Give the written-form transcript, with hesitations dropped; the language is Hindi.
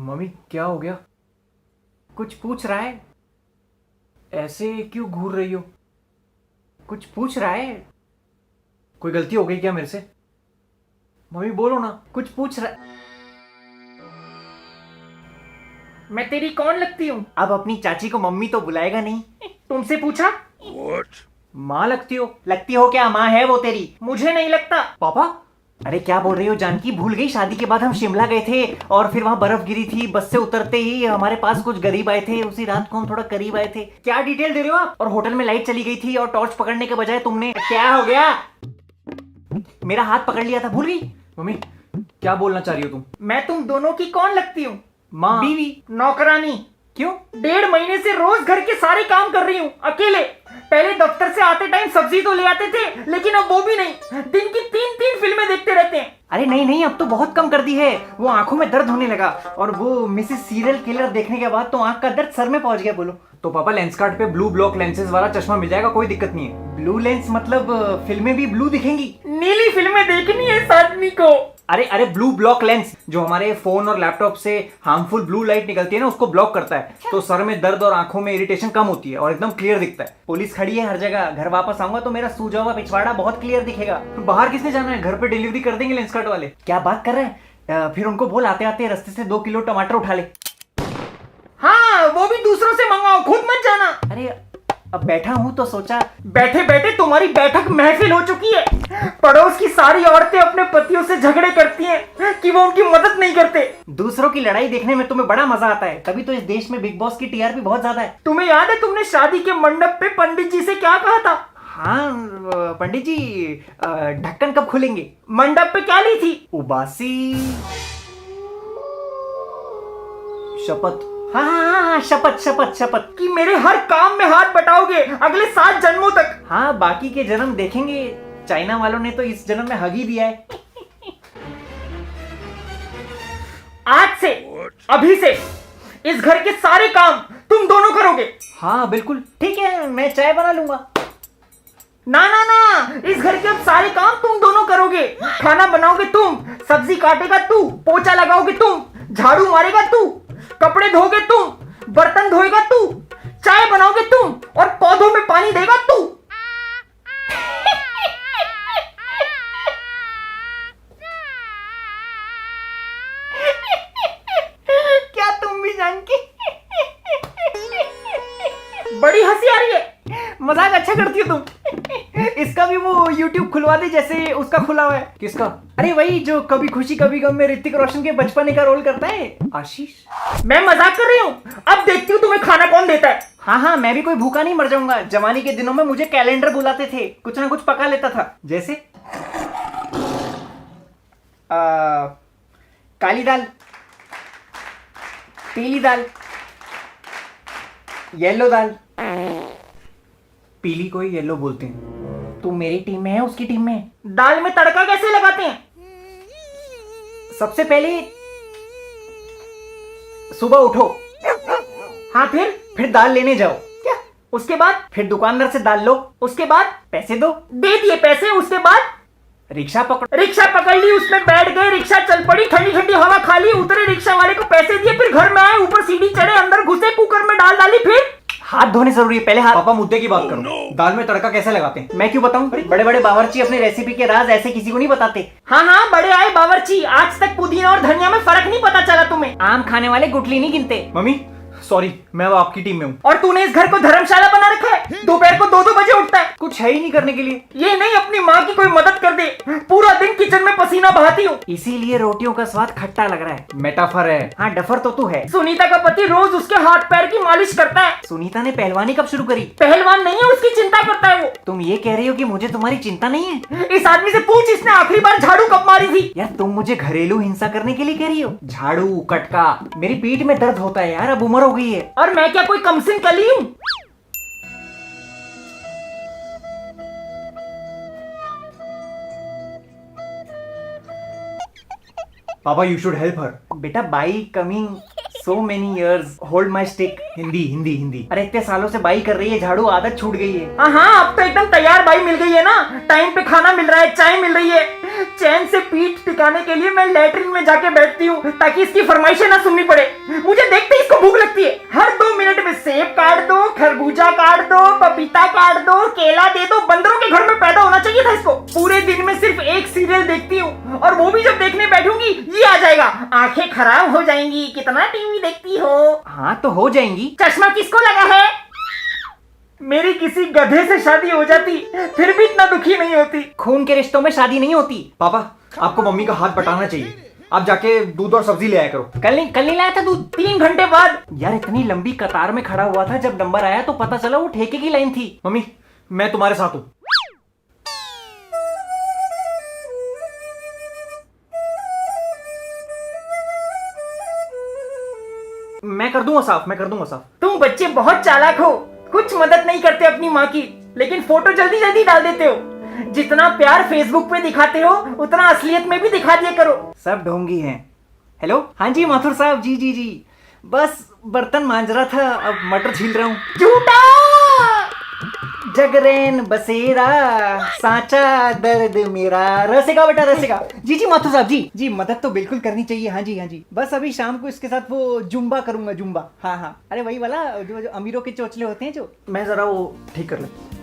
मम्मी क्या हो गया? कुछ पूछ रहा है? ऐसे क्यों घूर रही हो? कुछ पूछ रहा है? कोई गलती हो गई क्या मेरे से? मम्मी बोलो ना, कुछ पूछ रहा है। मैं तेरी कौन लगती हूँ? अब अपनी चाची को मम्मी तो बुलाएगा नहीं। तुमसे पूछा? माँ लगती हो। लगती हो क्या? माँ है वो तेरी। मुझे नहीं लगता। पापा? अरे क्या बोल रही हो जानकी? भूल गई शादी के बाद हम शिमला गए थे और फिर वहाँ बर्फ गिरी थी। बस से उतरते ही हमारे पास कुछ गरीब आए थे। उसी रात को हम थोड़ा करीब आए थे। क्या डिटेल दे रहे हो आप? और होटल में लाइट चली गई थी और टॉर्च पकड़ने के बजाय तुमने क्या हो गया? मेरा हाथ पकड़ लिया था, भूल गई? मम्मी क्या बोलना चाह रही हो तुम? मैं तुम दोनों की कौन लगती हूँ? माँ। बीवी, नौकरानी। क्यों? 1.5 महीने से रोज घर के सारे काम कर रही हूँ अकेले। पहले दफ्तर से आते टाइम सब्जी तो ले आते थे, लेकिन अब वो भी नहीं। दिन की 3 फिल्में देखते रहते हैं। अरे नहीं नहीं, अब तो बहुत कम कर दी है। वो आंखों में दर्द होने लगा और वो मिसेस सीरियल किलर देखने के बाद तो आंख का दर्द सर में पहुंच गया। बोलो तो पापा लेंस कार्ट पे ब्लू ब्लॉक लेंसेज वाला चश्मा मिल जाएगा, कोई दिक्कत नहीं है। ब्लू लेंस मतलब फिल्में भी ब्लू दिखेंगी? नीली फिल्में देखनी है इस आदमी को। अरे अरे ब्लू ब्लॉक लेंस जो हमारे फोन और लैपटॉप से हार्मफुल ब्लू लाइट निकलती है ना, उसको ब्लॉक करता है। तो सर में दर्द और आंखों में इरिटेशन कम होती है और एकदम क्लियर दिखता है। पुलिस खड़ी है हर जगह। घर वापस आऊंगा तो मेरा सूजा हुआ पिछवाड़ा बहुत क्लियर दिखेगा। बाहर किसने जाना है? घर पे डिलीवरी कर देंगे लेंस कार्ट वाले। क्या बात कर रहे हैं? फिर उनको बोल आते आते रास्ते से 2 किलो टमाटर उठा ले। हाँ, वो भी दूसरों से मंगाओ, खुद मत जाना। अरे अब बैठा हूं तो सोचा। बैठे बैठे तुम्हारी बैठक महफिल हो चुकी है। पड़ोस की सारी औरतें अपने पतियों से झगड़े करती हैं कि वो उनकी मदद नहीं करते। दूसरों की लड़ाई देखने में तुम्हें बड़ा मजा आता है, तभी तो इस देश में बिग बॉस की टीआरपी बहुत ज्यादा है। तुम्हें याद है तुमने शादी के मंडप पे पंडित जी से क्या कहा था? हाँ पंडित जी, ढक्कन कब खुलेंगे? मंडप पे क्या ली थी? उबासी शपथ। हाँ हाँ हाँ हाँ, शपथ शपथ शपथ। कि मेरे हर काम में हाथ बटाओगे अगले 7 जन्मों तक। हाँ बाकी के जन्म देखेंगे। चाइना वालों ने तो इस जन्म में हग ही दिया है। आज से, अभी से इस घर के सारे काम तुम दोनों करोगे। हाँ बिल्कुल ठीक है, मैं चाय बना लूंगा। ना ना ना, इस घर के अब सारे काम तुम दोनों करोगे। खाना बनाओगे तुम, सब्जी काटेगा तू, पोछा लगाओगे तुम, झाड़ू मारेगा तू, कपड़े धोगे तुम, बर्तन धोएगा तू, चाय बनाओगे तुम और पौधों में पानी देगा तू। क्या तुम भी जानकी? बड़ी हंसी आ रही है। मजाक अच्छा करती हो तुम। इसका भी वो YouTube खुलवा दे जैसे उसका खुला हुआ है। किसका? अरे वही जो कभी खुशी कभी गम में ऋतिक रोशन के बचपने का रोल करता है, आशीष। मैं मजाक कर रही हूँ। अब देखती हूँ तुम्हें खाना कौन देता है। हाँ हाँ, मैं भी कोई भूखा नहीं मर जाऊंगा। जवानी के दिनों में मुझे कैलेंडर बुलाते थे, कुछ ना कुछ पका लेता था। जैसे काली दाल, पीली दाल, येलो दाल। पीली को ही येलो बोलते हैं। तू मेरी टीम में है, उसकी टीम में है। दाल में तड़का कैसे लगाते हैं? सबसे पहले सुबह उठो। हाँ फिर दाल लेने जाओ। क्या? उसके बाद? फिर दुकानदार से दाल लो। उसके बाद? पैसे दो। दे दिए पैसे। उसके बाद? रिक्शा पकड़ो। रिक्शा पकड़ ली, उसमें बैठ गए, रिक्शा चल पड़ी, ठंडी ठंडी हवा खा ली, उतरे, रिक्शा वाले को पैसे दिए, फिर घर में आए, ऊपर सीढ़ी चढ़े, अंदर घुसे, कुकर में दाल डाली, फिर हाथ धोने जरूरी है पहले हाथ। पापा मुद्दे की बात करो। दाल में तड़का कैसे लगाते हैं? मैं क्यों बताऊं? बड़े बड़े बावर्ची अपने रेसिपी के राज ऐसे किसी को नहीं बताते। हाँ हाँ, बड़े आए बावर्ची। आज तक पुदीना और धनिया में फर्क नहीं पता चला तुम्हें। आम खाने वाले गुठली नहीं गिनते। मम्मी सॉरी, मैं अब आपकी टीम में हूँ। और तूने इस घर को धर्मशाला बना रखा है। दोपहर को 2-2 बजे उठता है। कुछ है ही नहीं करने के लिए। ये नहीं अपनी माँ की कोई मदद कर दे। पूरा दिन किचन में पसीना बहाती हूँ। इसीलिए रोटियों का स्वाद खट्टा लग रहा है। मेटाफर है। हाँ डफर तो तू है। सुनीता का पति रोज उसके हाथ पैर की मालिश करता है। सुनीता ने पहलवानी कब शुरू करी? पहलवान नहीं है, उसकी चिंता करता है वो। तुम ये कह रही हो कि मुझे तुम्हारी चिंता नहीं है? इस आदमी से पूछ, इसने आखिरी बार झाड़ू कब मारी थी? यार तुम मुझे घरेलू हिंसा करने के लिए कह रही हो? झाड़ू कटका, मेरी पीठ में दर्द होता है यार, अब उम्र हो गई है। और मैं क्या कोई कमसिन कली हूँ? पापा यू शुड हेल्प हर। बेटा by coming so many years, hold my stick. Hindi Hindi Hindi. अरे इतने सालों से बाई कर रही है, झाड़ू आदत छूट गई है। हाँ, अब तो एकदम तैयार बाई मिल गई है ना। टाइम पे खाना मिल रहा है, चाय मिल रही है, चैन से पीठ टिकाने के लिए मैं लेटरिन में जाके बैठती हूँ ताकि इसकी फरमाइशें ना सुननी पड़े। मुझे देखते ही इसको भूख लगती है। हर 2 मिनट में सेब काट दो, खरबूजा काट दो, पपीता काट दो, केला दे दो। बंदरों के घर में पैदा होना चाहिए था इसको। पूरे दिन में सिर्फ एक सीरियल देखती हूँ और वो भी जब देखने बैठूंगी ये आ जाएगा, आंखें खराब हो जाएंगी, कितना टीवी देखती हो। हाँ तो हो जाएंगी। चश्मा किसको लगा है? मेरी किसी गधे से शादी हो जाती फिर भी इतना दुखी नहीं होती। खून के रिश्तों में शादी नहीं होती। पापा आपको मम्मी का हाथ बटाना चाहिए। आप जाके दूध और सब्जी ले आया करो। कल नहीं लाया था दूध? 3 घंटे बाद। यार इतनी लंबी कतार में खड़ा हुआ था, जब नंबर आया तो पता चला वो ठेके की लाइन थी। मम्मी मैं तुम्हारे साथ हूँ। मैं कर दूंगा साफ। तुम बच्चे बहुत चालाक हो, कुछ मदद नहीं करते अपनी माँ की, लेकिन फोटो जल्दी जल्दी डाल देते हो। जितना प्यार फेसबुक पे दिखाते हो उतना असलियत में भी दिखा दिया करो। सब ढोंगी हैं। हेलो, हाँ जी माथुर साहब, जी बस बर्तन मांज रहा था, अब मटर छील रहा हूँ। झूठा। जगरेन बसेरा साचा दर्द मेरा। रसेगा बेटा रसेगा। जी माथुर साहब, जी मदद तो बिल्कुल करनी चाहिए। हाँ जी बस अभी शाम को इसके साथ वो जुम्बा करूंगा, जुम्बा। हाँ अरे वही वाला जो अमीरों के चोचले होते हैं जो। मैं जरा वो ठीक कर लेता हूँ।